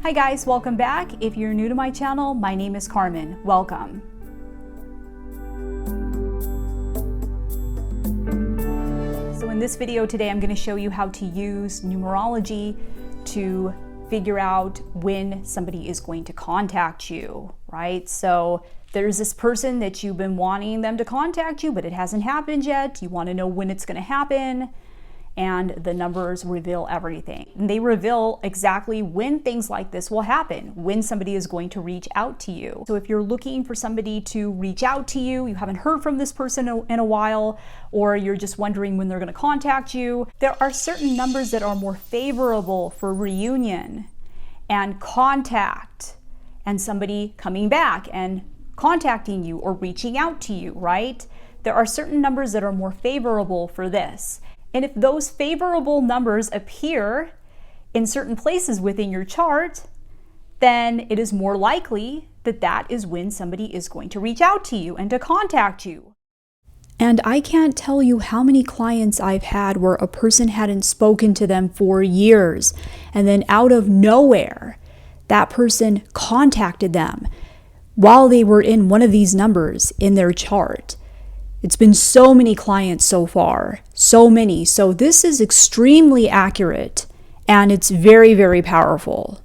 Hi guys, welcome back. If you're new to my channel, my name is Carmen. Welcome. So in this video today, I'm going to show you how to use numerology to figure out when somebody is going to contact you, right? So there's this person that you've been wanting them to contact you, but it hasn't happened yet. You want to know when it's going to happen. And the numbers reveal everything. And they reveal exactly when things like this will happen, when somebody is going to reach out to you. So if you're looking for somebody to reach out to you, you haven't heard from this person in a while, or you're just wondering when they're going to contact you, there are certain numbers that are more favorable for reunion and contact and somebody coming back and contacting you or reaching out to you, right? There are certain numbers that are more favorable for this. And if those favorable numbers appear in certain places within your chart, then it is more likely that that is when somebody is going to reach out to you and to contact you. And I can't tell you how many clients I've had where a person hadn't spoken to them for years, and then out of nowhere, that person contacted them while they were in one of these numbers in their chart. It's been so many clients so far, so many. So this is extremely accurate and it's very, very powerful.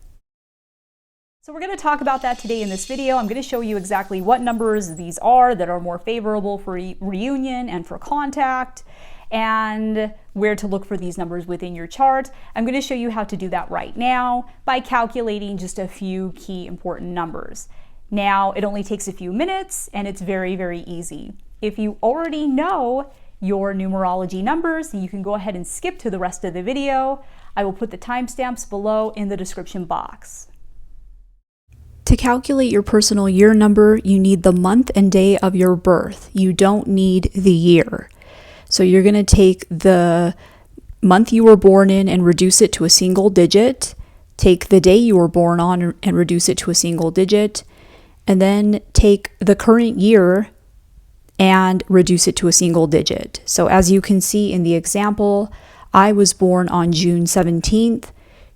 So we're going to talk about that today in this video. I'm going to show you exactly what numbers these are that are more favorable for reunion and for contact, and where to look for these numbers within your chart. I'm going to show you how to do that right now by calculating just a few key important numbers. Now, it only takes a few minutes and it's very, very easy. If you already know your numerology numbers, you can go ahead and skip to the rest of the video. I will put the timestamps below in the description box. To calculate your personal year number, you need the month and day of your birth. You don't need the year. So you're going to take the month you were born in and reduce it to a single digit. Take the day you were born on and reduce it to a single digit. And then take the current year and reduce it to a single digit. So as you can see in the example, I was born on June 17th.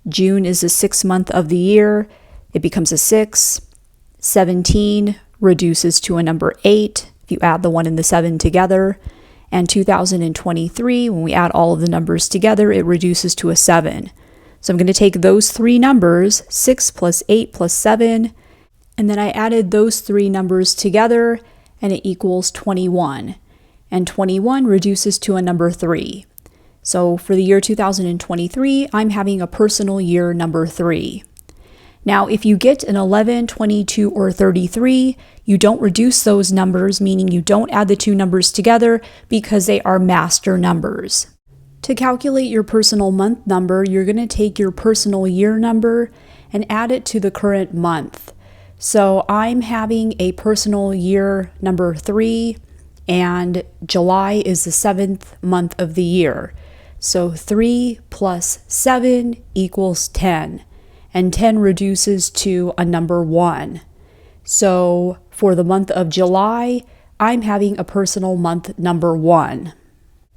June is the 6th month of the year. It becomes a 6. 17 reduces to a number 8 if you add the 1 and the 7 together. And 2023, when we add all of the numbers together, it reduces to a 7. So I'm going to take those three numbers, 6 plus 8 plus 7, and then I added those three numbers together, and it equals 21. And 21 reduces to a number 3. So for the year 2023, I'm having a personal year number 3. Now, if you get an 11, 22, or 33, you don't reduce those numbers, meaning you don't add the two numbers together because they are master numbers. To calculate your personal month number, you're going to take your personal year number and add it to the current month. So I'm having a personal year number 3, and July is the 7th month of the year. So 3 plus 7 equals 10, and 10 reduces to a number 1. So for the month of July, I'm having a personal month number 1.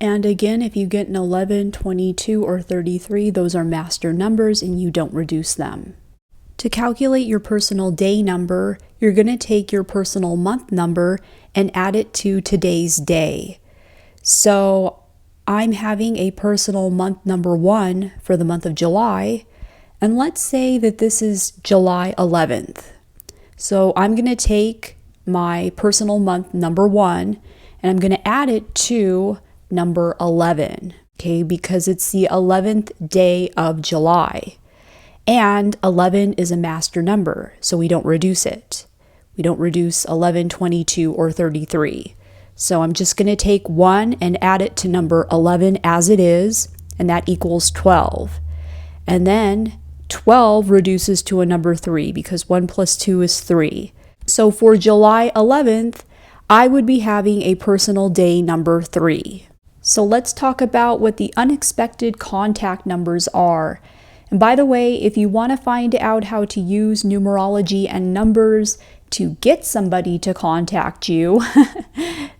And again, if you get an 11, 22, or 33, those are master numbers and you don't reduce them. To calculate your personal day number, you're going to take your personal month number and add it to today's day. So I'm having a personal month number 1 for the month of July, and let's say that this is July 11th. So I'm going to take my personal month number 1 and I'm going to add it to number 11, okay, because it's the 11th day of July. And 11 is a master number, so we don't reduce it. We don't reduce 11, 22, or 33. So I'm just going to take 1 and add it to number 11 as it is, and that equals 12. And then 12 reduces to a number 3 because 1 plus 2 is 3. So for July 11th, I would be having a personal day number 3. So let's talk about what the unexpected contact numbers are. And by the way, if you want to find out how to use numerology and numbers to get somebody to contact you,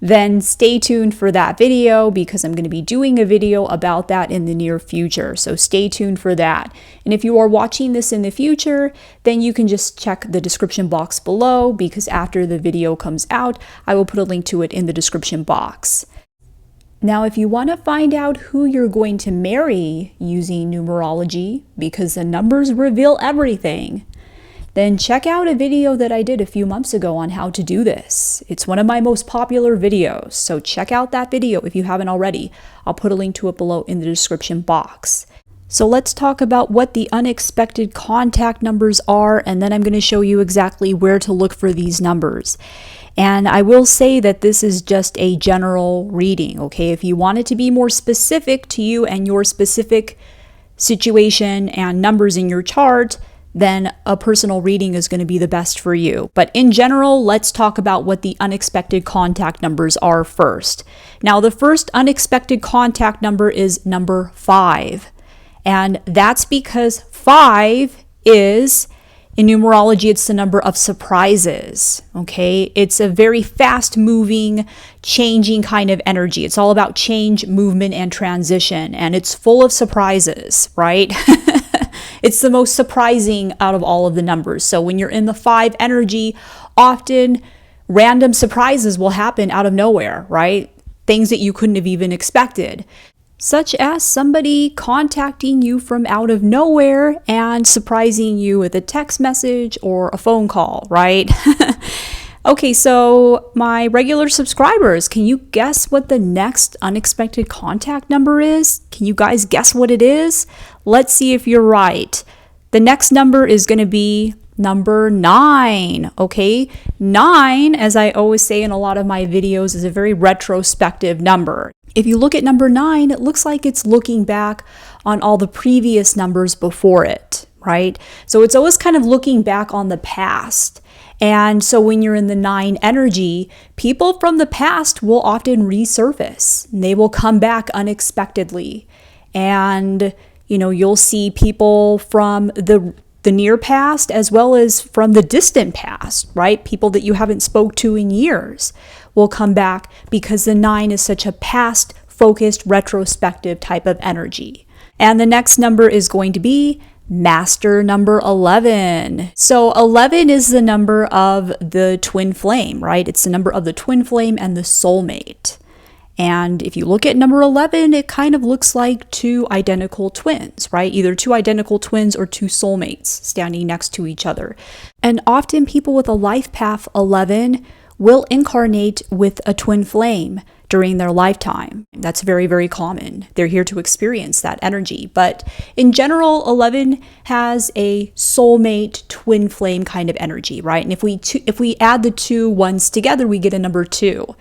then stay tuned for that video because I'm going to be doing a video about that in the near future. So stay tuned for that. And if you are watching this in the future, then you can just check the description box below because after the video comes out, I will put a link to it in the description box. Now, if you want to find out who you're going to marry using numerology, because the numbers reveal everything, then check out a video that I did a few months ago on how to do this. It's one of my most popular videos, so check out that video if you haven't already. I'll put a link to it below in the description box. So let's talk about what the unexpected contact numbers are, and then I'm going to show you exactly where to look for these numbers. And I will say that this is just a general reading, okay? If you want it to be more specific to you and your specific situation and numbers in your chart, then a personal reading is going to be the best for you. But in general, let's talk about what the unexpected contact numbers are first. Now, the first unexpected contact number is number 5. And that's because 5 is, in numerology, it's the number of surprises, okay? It's a very fast-moving, changing kind of energy. It's all about change, movement, and transition, and it's full of surprises, right? It's the most surprising out of all of the numbers. So when you're in the 5 energy, often random surprises will happen out of nowhere, right? Things that you couldn't have even expected, such as somebody contacting you from out of nowhere and surprising you with a text message or a phone call, right? Okay, so my regular subscribers, can you guess what the next unexpected contact number is? Can you guys guess what it is? Let's see if you're right. The next number is going to be number 9, okay? 9, as I always say in a lot of my videos, is a very retrospective number. If you look at number 9, it looks like it's looking back on all the previous numbers before it, right? So it's always kind of looking back on the past. And so when you're in the 9 energy, people from the past will often resurface. They will come back unexpectedly. And, you know, you'll see people from the near past as well as from the distant past, right? People that you haven't spoke to in years will come back because the 9 is such a past-focused, retrospective type of energy. And the next number is going to be master number 11. So 11 is the number of the twin flame, right? It's the number of the twin flame and the soulmate. And if you look at number 11, it kind of looks like 2 identical twins, right? Either 2 identical twins or 2 soulmates standing next to each other. And often people with a life path 11 will incarnate with a twin flame during their lifetime. That's very, very common. They're here to experience that energy. But in general, 11 has a soulmate twin flame kind of energy, right? And if we add the 2 ones together, we get a number 2.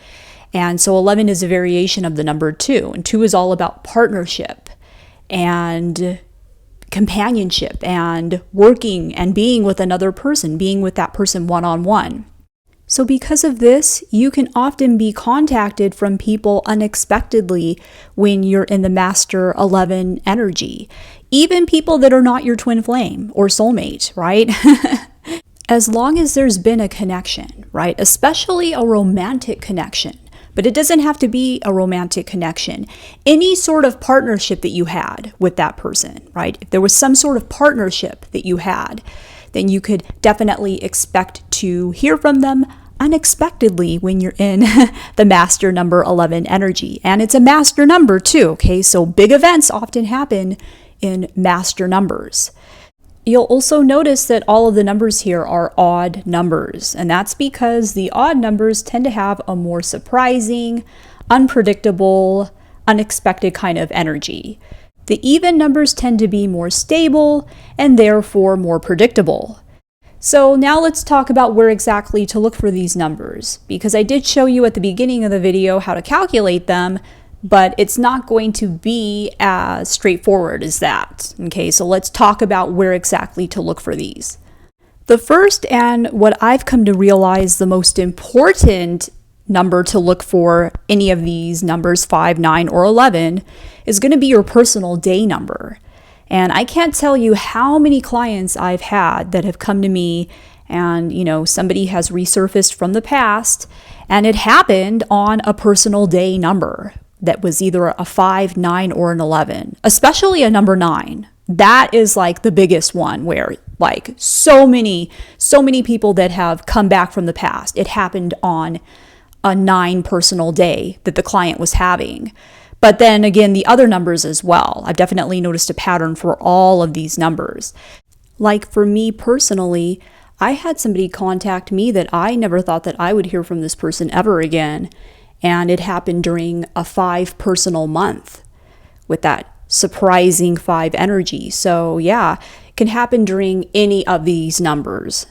And so 11 is a variation of the number 2. And 2 is all about partnership and companionship and working and being with another person, being with that person one-on-one. So because of this, you can often be contacted from people unexpectedly when you're in the Master 11 energy. Even people that are not your twin flame or soulmate, right? As long as there's been a connection, right? Especially a romantic connection. But it doesn't have to be a romantic connection. Any sort of partnership that you had with that person, right? If there was some sort of partnership that you had, then you could definitely expect to hear from them unexpectedly when you're in the master number 11 energy. And it's a master number too, okay? So big events often happen in master numbers. You'll also notice that all of the numbers here are odd numbers, and that's because the odd numbers tend to have a more surprising, unpredictable, unexpected kind of energy. The even numbers tend to be more stable and therefore more predictable. So now let's talk about where exactly to look for these numbers, because I did show you at the beginning of the video how to calculate them, but it's not going to be as straightforward as that. Okay, so let's talk about where exactly to look for these. The first, and what I've come to realize the most important number to look for any of these numbers, 5, 9, or 11, is going to be your personal day number. And I can't tell you how many clients I've had that have come to me and somebody has resurfaced from the past, and it happened on a personal day number that was either a 5, 9, or an 11, especially a number 9. That is like the biggest one, where like so many people that have come back from the past, it happened on a 9 personal day that the client was having. But then again, the other numbers as well. I've definitely noticed a pattern for all of these numbers. Like for me personally, I had somebody contact me that I never thought that I would hear from this person ever again. And it happened during a 5 personal month with that surprising 5 energy. So yeah, it can happen during any of these numbers.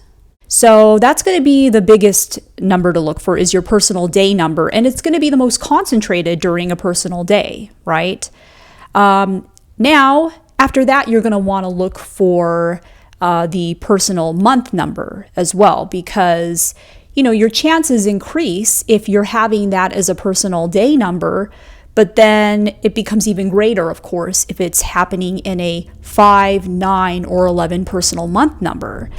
So that's going to be the biggest number to look for, is your personal day number. And it's going to be the most concentrated during a personal day, right? Now, after that, you're going to want to look for the personal month number as well, because your chances increase if you're having that as a personal day number, but then it becomes even greater, of course, if it's happening in a 5, 9, or 11 personal month number.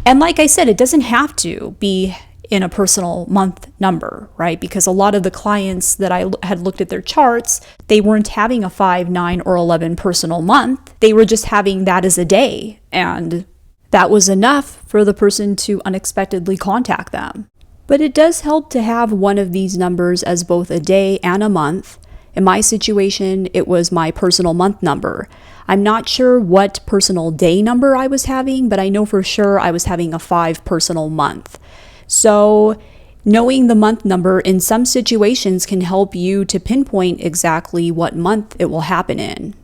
And like I said, it doesn't have to be in a personal month number, right? Because a lot of the clients that I had looked at their charts, they weren't having a 5, 9, or 11 personal month. They were just having that as a day. And that was enough for the person to unexpectedly contact them. But it does help to have one of these numbers as both a day and a month. In my situation, it was my personal month number. I'm not sure what personal day number I was having, but I know for sure I was having a 5 personal month. So knowing the month number in some situations can help you to pinpoint exactly what month it will happen in.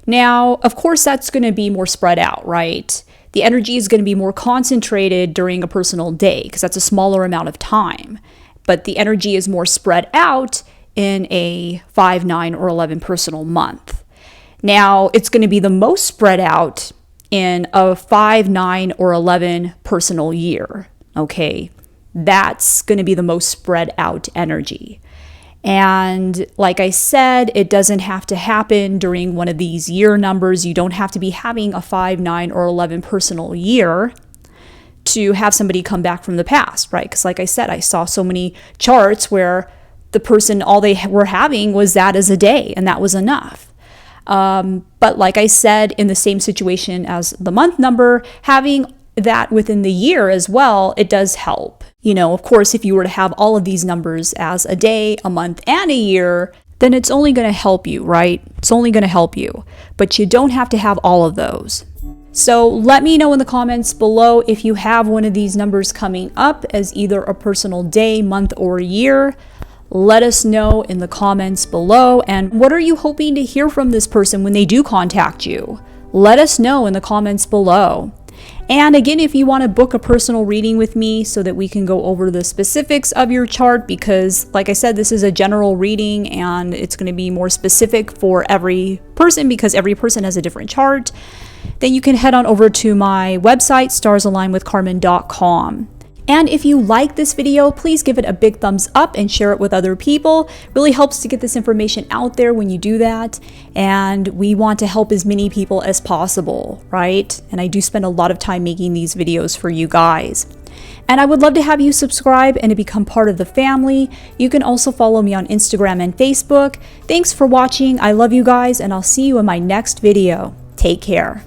Now, of course, that's going to be more spread out, right? The energy is going to be more concentrated during a personal day because that's a smaller amount of time. But the energy is more spread out in a 5, 9, or 11 personal month. Now, it's going to be the most spread out in a 5, 9, or 11 personal year. Okay, that's going to be the most spread out energy. And like I said, it doesn't have to happen during one of these year numbers. You don't have to be having a 5, 9, or 11 personal year to have somebody come back from the past, right? Because like I said, I saw so many charts where the person, all they were having was that as a day, and that was enough. But like I said, in the same situation as the month number, having that within the year as well, it does help. Of course, if you were to have all of these numbers as a day, a month, and a year, then it's only going to help you, right? It's only going to help you. But you don't have to have all of those. So let me know in the comments below if you have one of these numbers coming up as either a personal day, month, or year. Let us know in the comments below. And what are you hoping to hear from this person when they do contact you? Let us know in the comments below. And again, if you want to book a personal reading with me so that we can go over the specifics of your chart, because like I said, this is a general reading and it's going to be more specific for every person because every person has a different chart, then you can head on over to my website, starsalignwithcarmen.com. And if you like this video, please give it a big thumbs up and share it with other people. It really helps to get this information out there when you do that. And we want to help as many people as possible, right? And I do spend a lot of time making these videos for you guys. And I would love to have you subscribe and to become part of the family. You can also follow me on Instagram and Facebook. Thanks for watching. I love you guys, and I'll see you in my next video. Take care.